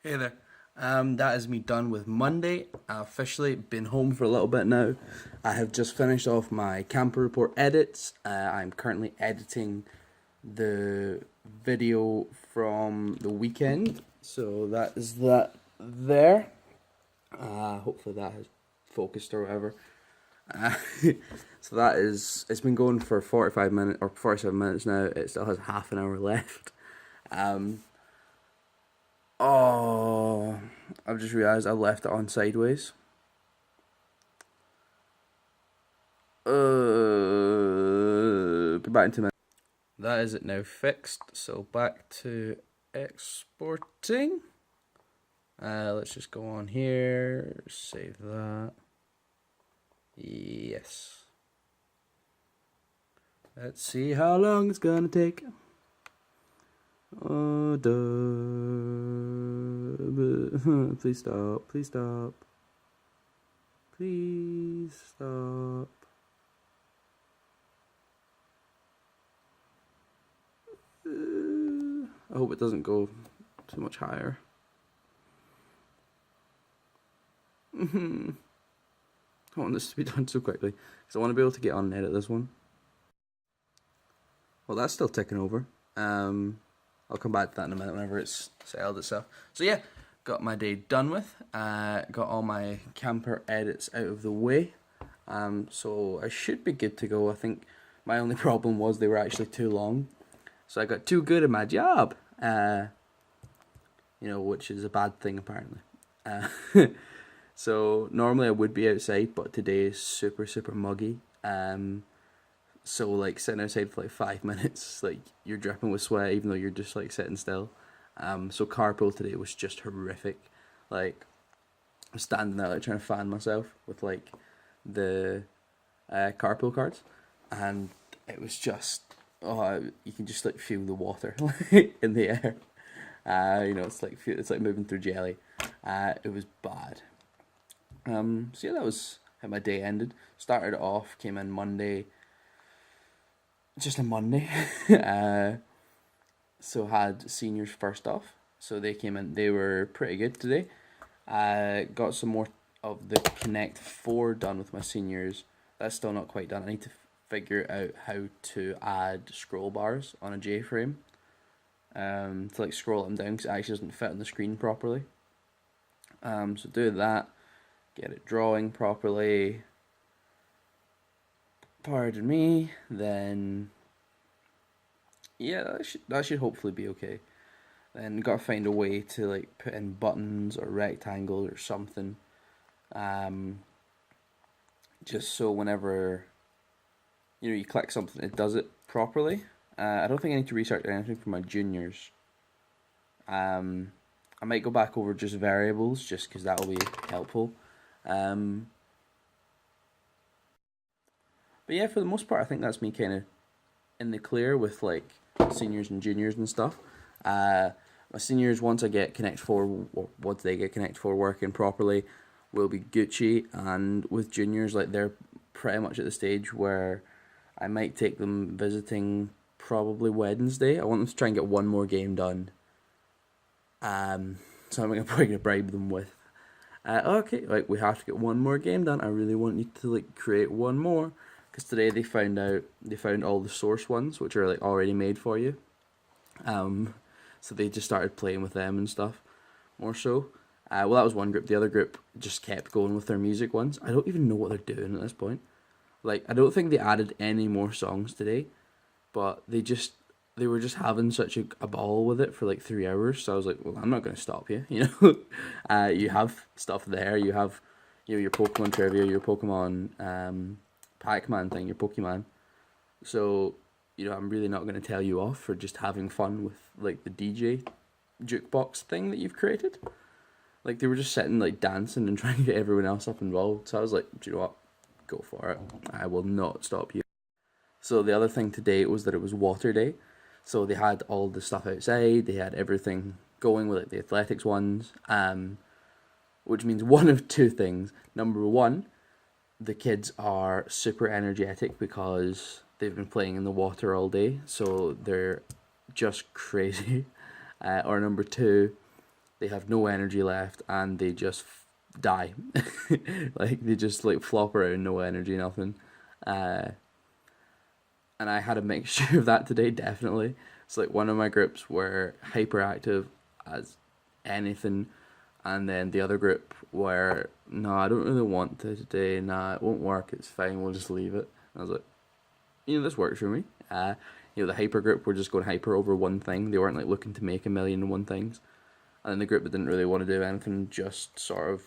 Hey there. That is me done with Monday. I've officially been home for a little bit now. I have just finished off my camper report edits. I'm currently editing the video from the weekend. So that is that there. Hopefully that has focused or whatever. Uh, so that is, it's been going for 45 minutes or 47 minutes now. It still has half an hour left. Um, Oh, I've just realised I left it on sideways. Be back in 2 minutes. That is it now fixed. So back to exporting. Let's just go on here. Save that. Yes. Let's see how long it's gonna take. Oh, duh. Please stop. Please stop. Please stop. I hope it doesn't go too much higher. I want this to be done so quickly because I want to be able to get on and edit this one. Well, that's still ticking over. I'll come back to that in a minute whenever it's settled itself. So yeah, got my day done with. Got all my camper edits out of the way. So I should be good to go. I think my only problem was they were actually too long. So I got too good at my job. Which is a bad thing apparently. So normally I would be outside, but today is super, super muggy. So like sitting outside for like 5 minutes, like you're dripping with sweat even though you're just like sitting still. So carpool today was just horrific. Like I was standing there like trying to fan myself with like the carpool cards, and it was just you can just like feel the water in the air. It's like moving through jelly. It was bad. So yeah, that was how my day ended. Started off, came in Monday, just a Monday. So had seniors first off. So they came in, they were pretty good today. Got some more of the Connect 4 done with my seniors. That's still not quite done. I need to figure out how to add scroll bars on a J-frame. To like scroll them down because it actually doesn't fit on the screen properly. So do that, get it drawing properly. Pardon me. Then yeah, that should hopefully be okay. Then gotta find a way to like put in buttons or rectangles or something. Just so whenever you click something, it does it properly. I don't think I need to research anything for my juniors. I might go back over just variables just because that will be helpful. But yeah, for the most part, I think that's me kind of in the clear with like seniors and juniors and stuff. My seniors, once I get Connect 4, or once they get Connect 4 working properly, will be Gucci. And with juniors, like they're pretty much at the stage where I might take them visiting probably Wednesday. I want them to try and get one more game done. So I'm probably gonna bribe them with. Okay, like we have to get one more game done. I really want you to like create one more because today they found all the source ones which are like already made for you. So they just started playing with them and stuff more so. Well, that was one group. The other group just kept going with their music ones. I don't even know what they're doing at this point. Like I don't think they added any more songs today, but they were just having such a ball with it for like 3 hours. So I was like, well, I'm not going to stop you. You have stuff there. You have your Pokemon trivia, your Pokemon Pac-Man thing, your Pokemon. So I'm really not going to tell you off for just having fun with like the DJ jukebox thing that you've created. Like they were just sitting like dancing and trying to get everyone else up involved. So I was like, do you know what? Go for it. I will not stop you. So the other thing today was that it was water day. So they had all the stuff outside. They had everything going with like the athletics ones. Which means one of two things. Number one, the kids are super energetic because they've been playing in the water all day, so they're just crazy. Or number two, they have no energy left and they just die. Like they just like flop around, no energy, nothing. Uh, and I had a mixture of that today, definitely. It's like one of my groups were hyperactive as anything, and then the other group were, no, I don't really want to today. Nah, it won't work. It's fine. We'll just leave it. And I was like, this works for me. The hyper group were just going hyper over one thing. They weren't like looking to make a million and one things. And then the group that didn't really want to do anything just sort of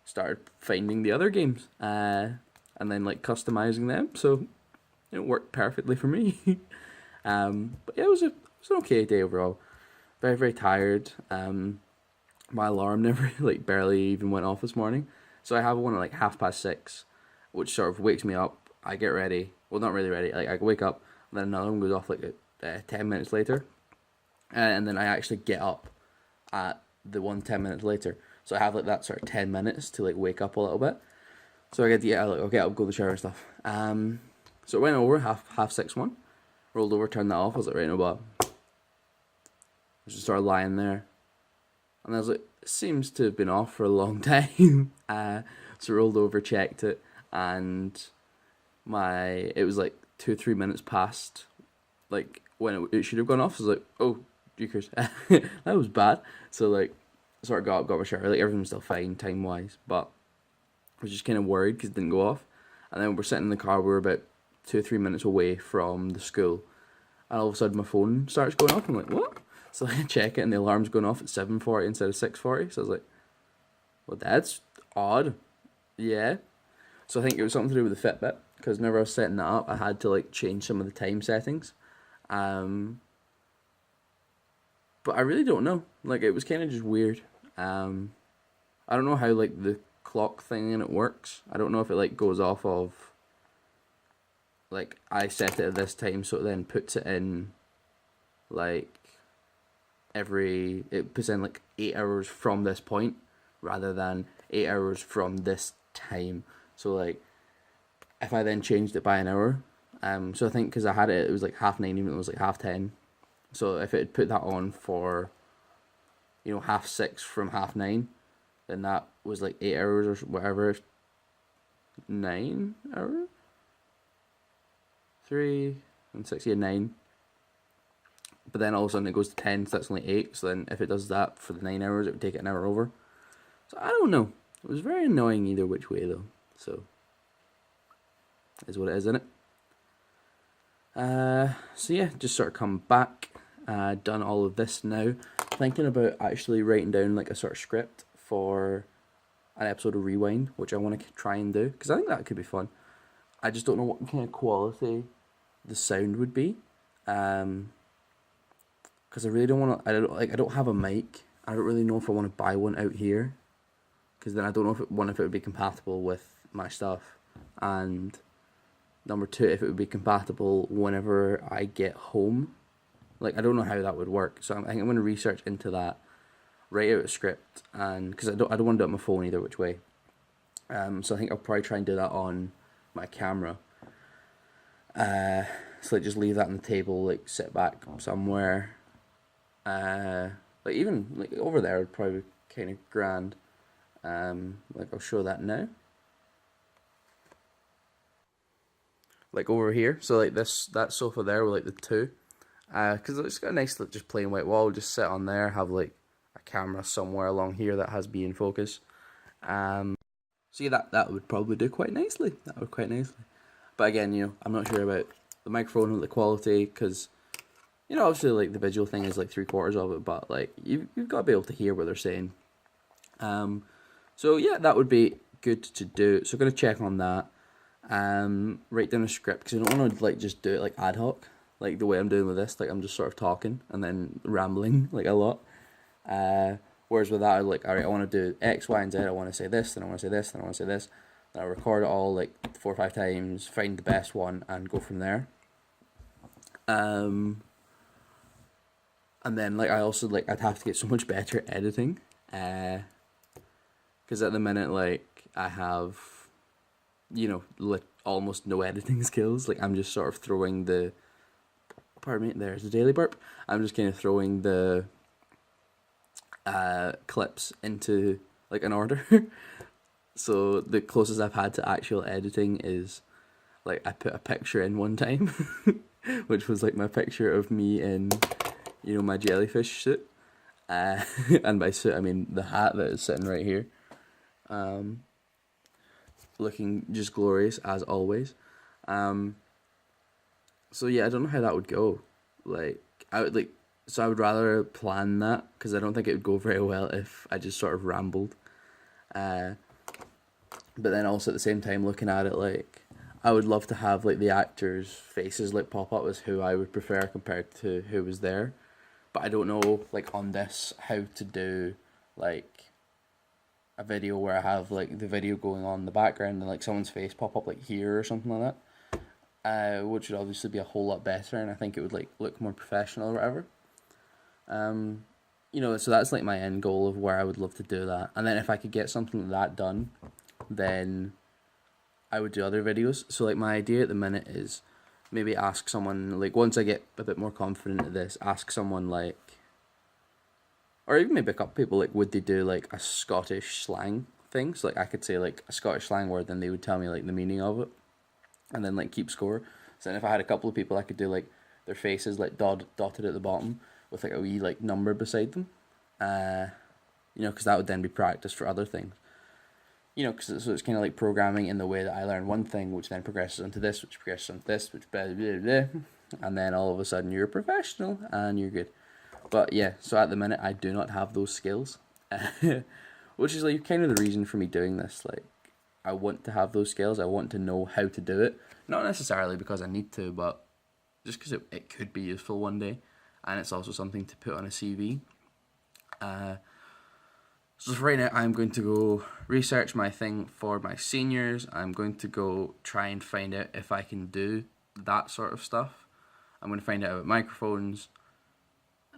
started finding the other games, and then like customizing them. So it worked perfectly for me. But yeah, it was an okay day overall. Very very tired. My alarm never like barely even went off this morning, so I have one at like 6:30, which sort of wakes me up. I get ready. Well, not really ready. Like I wake up, and then another one goes off like 10 minutes later, and then I actually get up at the one 10 minutes later. So I have like that sort of 10 minutes to like wake up a little bit. So I get okay, I'll go to the shower and stuff. So it went over half 6 one, rolled over, turned that off. I was like, right, no, but I just started lying there, and I was like, it seems to have been off for a long time. So rolled over, checked it, and it was like 2 or 3 minutes past like when it should have gone off. So I was like, oh, jukers. That was bad. So like sort of got my shower, like everything was still fine time wise, but I was just kind of worried because it didn't go off. And then we're sitting in the car, we were about 2 or 3 minutes away from the school, and all of a sudden my phone starts going off. I'm like, what? So I check it, and the alarm's going off at 7:40 instead of 6:40. So I was like, well, that's odd. Yeah. So I think it was something to do with the Fitbit, because whenever I was setting that up, I had to like change some of the time settings. But I really don't know. Like it was kind of just weird. I don't know how like the clock thing in it works. I don't know if it like goes off of like I set it at this time, so it then puts it in like it puts in like 8 hours from this point rather than 8 hours from this time. So like if I then changed it by an hour, so I think because I had it was like 9:30, even though it was like 10:30. So if it had put that on for 6:30 from 9:30, then that was like 8 hours or whatever. 9 hours? 3 and 6, yeah, 9. But then all of a sudden it goes to 10, so that's only 8. So then if it does that for the 9 hours, it would take it an hour over. So I don't know. It was very annoying either which way though. So is what it is, isn't it? So yeah, just sort of come back, done all of this now. Thinking about actually writing down like a sort of script for an episode of Rewind, which I want to try and do, because I think that could be fun. I just don't know what kind of quality the sound would be, because I really don't want to. I don't have a mic. I don't really know if I want to buy one out here, because then I don't know if it would be compatible with my stuff, and number two, if it would be compatible whenever I get home. Like I don't know how that would work, so I think I'm going to research into that, write out a script, and because I don't want to do it on my phone either which way. So I think I'll probably try and do that on my camera. So like just leave that on the table, like sit back somewhere. Like even like over there would probably be kind of grand. Like I'll show that now. Like over here, so like that sofa there with like the two. Because it's got a nice just plain white wall. Just sit on there, have like a camera somewhere along here that has be in focus. So yeah, that would probably do quite nicely. That would quite nicely. But again, I'm not sure about the microphone and the quality, because obviously like the visual thing is like 3/4 of it, but like you've got to be able to hear what they're saying. So yeah, that would be good to do. So I'm gonna check on that. Write down a script, because I don't want to like just do it like ad hoc, like the way I'm doing with this. Like I'm just sort of talking and then rambling like a lot. Whereas with that, I'm like, alright, I want to do X, Y, and Z. I want to say this, then I want to say this, then I want to say this. Then I record it all like 4 or 5 times, find the best one, and go from there. And then like I also like I'd have to get so much better at editing, because at the minute like I have almost no editing skills. Like I'm just sort of throwing there's the daily burp. I'm just kind of throwing the clips into like an order. So the closest I've had to actual editing is like I put a picture in one time, which was like my picture of me in, my jellyfish suit. And by suit I mean the hat that is sitting right here. Looking just glorious as always. So yeah, I don't know how that would go. Like I would rather plan that because I don't think it would go very well if I just sort of rambled. But then also at the same time looking at it, like I would love to have like the actors' faces like pop up as who I would prefer compared to who was there. But I don't know like on this how to do like a video where I have like the video going on in the background and like someone's face pop up like here or something like that. Which would obviously be a whole lot better, and I think it would like look more professional or whatever. So that's like my end goal of where I would love to do that. And then if I could get something like that done, then I would do other videos. So like my idea at the minute is maybe ask someone, like once I get a bit more confident at this, ask someone like, or even maybe a couple people, like would they do like a Scottish slang thing? So like I could say like a Scottish slang word, then they would tell me like the meaning of it, and then like keep score. So then if I had a couple of people, I could do like their faces like dotted at the bottom with like a wee like number beside them, because that would then be practice for other things. Because it's kind of like programming in the way that I learn one thing, which then progresses into this, which progresses into this, which blah, blah, blah, and then all of a sudden you're a professional and you're good. But yeah, so at the minute I do not have those skills, which is like kind of the reason for me doing this. Like, I want to have those skills. I want to know how to do it. Not necessarily because I need to, but just because it could be useful one day, and it's also something to put on a CV. So for right now, I'm going to go research my thing for my seniors. I'm going to go try and find out if I can do that sort of stuff. I'm going to find out about microphones.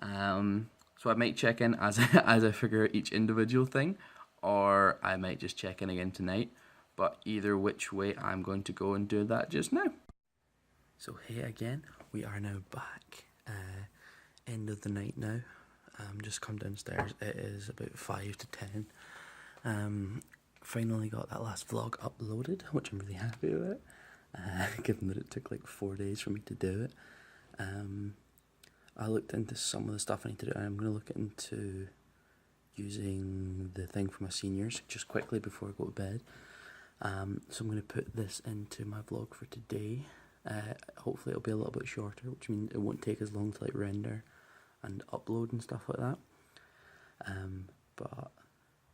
So I might check in as I figure out each individual thing, or I might just check in again tonight. But either which way, I'm going to go and do that just now. So hey again, we are now back. End of the night now. Just come downstairs. It is about 5 to 10. Finally got that last vlog uploaded, which I'm really happy with. Given that it took like 4 days for me to do it. I looked into some of the stuff I need to do. I'm going to look into using the thing for my seniors just quickly before I go to bed. So I'm going to put this into my vlog for today. Hopefully it'll be a little bit shorter, which means it won't take as long to like render and upload and stuff like that. But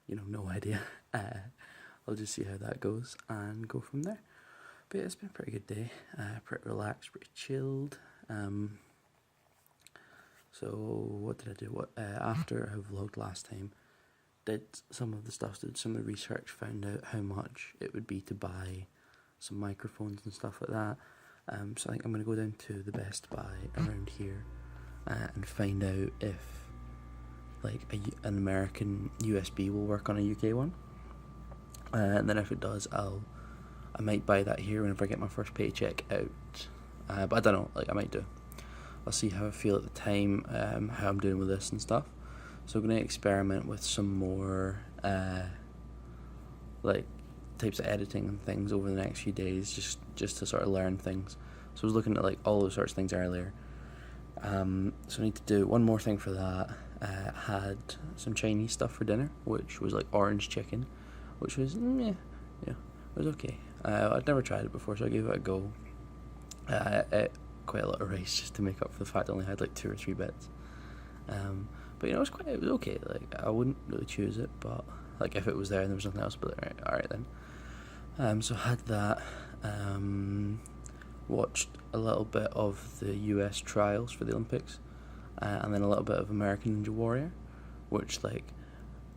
no idea. I'll just see how that goes and go from there. But yeah, it's been a pretty good day. Pretty relaxed, pretty chilled. So what did I do? After I vlogged last time, did some of the stuff, did some of the research, found out how much it would be to buy some microphones and stuff like that. So I think I'm going to go down to the Best Buy around here and find out if like an American USB will work on a UK one. And then if it does, I might buy that here whenever I get my first paycheck out. But I don't know, like I might do. I'll see how I feel at the time, how I'm doing with this and stuff. So I'm going to experiment with some more like types of editing and things over the next few days, just to sort of learn things. So I was looking at like all those sorts of things earlier. So I need to do one more thing for that. Had some Chinese stuff for dinner, which was like orange chicken, which was it was okay. I'd never tried it before, so I gave it a go. I ate quite a lot of rice just to make up for the fact I only had like 2 or 3 bits. But it was okay. Like I wouldn't really choose it, but like if it was there and there was nothing else, but alright then. So I had that. Watched a little bit of the US trials for the Olympics, and then a little bit of American Ninja Warrior, which like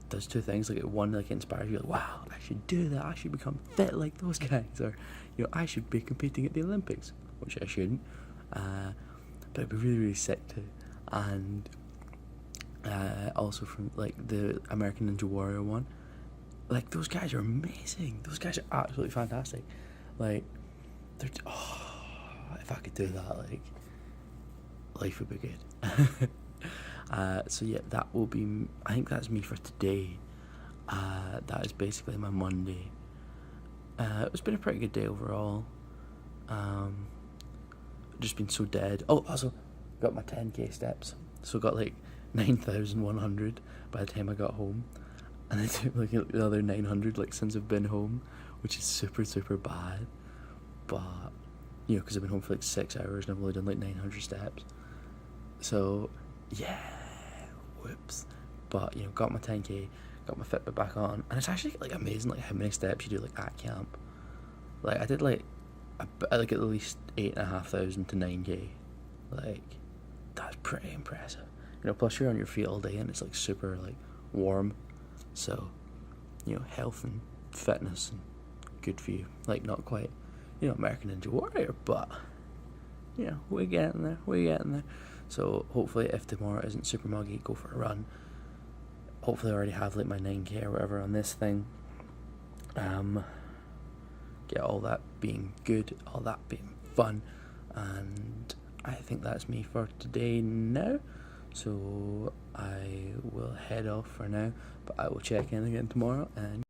does 2 things. Like one, like inspires you, like wow, I should do that. I should become fit like those guys, or I should be competing at the Olympics, which I shouldn't. But it'd be really, really sick too. And also from like the American Ninja Warrior one, like those guys are amazing. Those guys are absolutely fantastic. Like they're if I could do that, like life would be good. So yeah, that will be. I think that's me for today. That is basically my Monday. It's been a pretty good day overall. Just been so dead. Oh, also got my 10k steps. So got like 9,100 by the time I got home, and I took like the other 900 like since I've been home, which is super bad. But because I've been home for like 6 hours and I've only done like 900 steps. So yeah, whoops. But got my 10k, got my Fitbit back on, and it's actually like amazing like how many steps you do like at camp. Like I did like at least 8,500 to 9k. Like that's pretty impressive. Plus you're on your feet all day and it's like super like warm, so health and fitness and good for you. Like not quite American Ninja Warrior, but we're getting there. So hopefully if tomorrow isn't super muggy, go for a run. Hopefully I already have like my 9k or whatever on this thing. Get all that being good, all that being fun, and I think that's me for today now. So I will head off for now, but I will check in again tomorrow and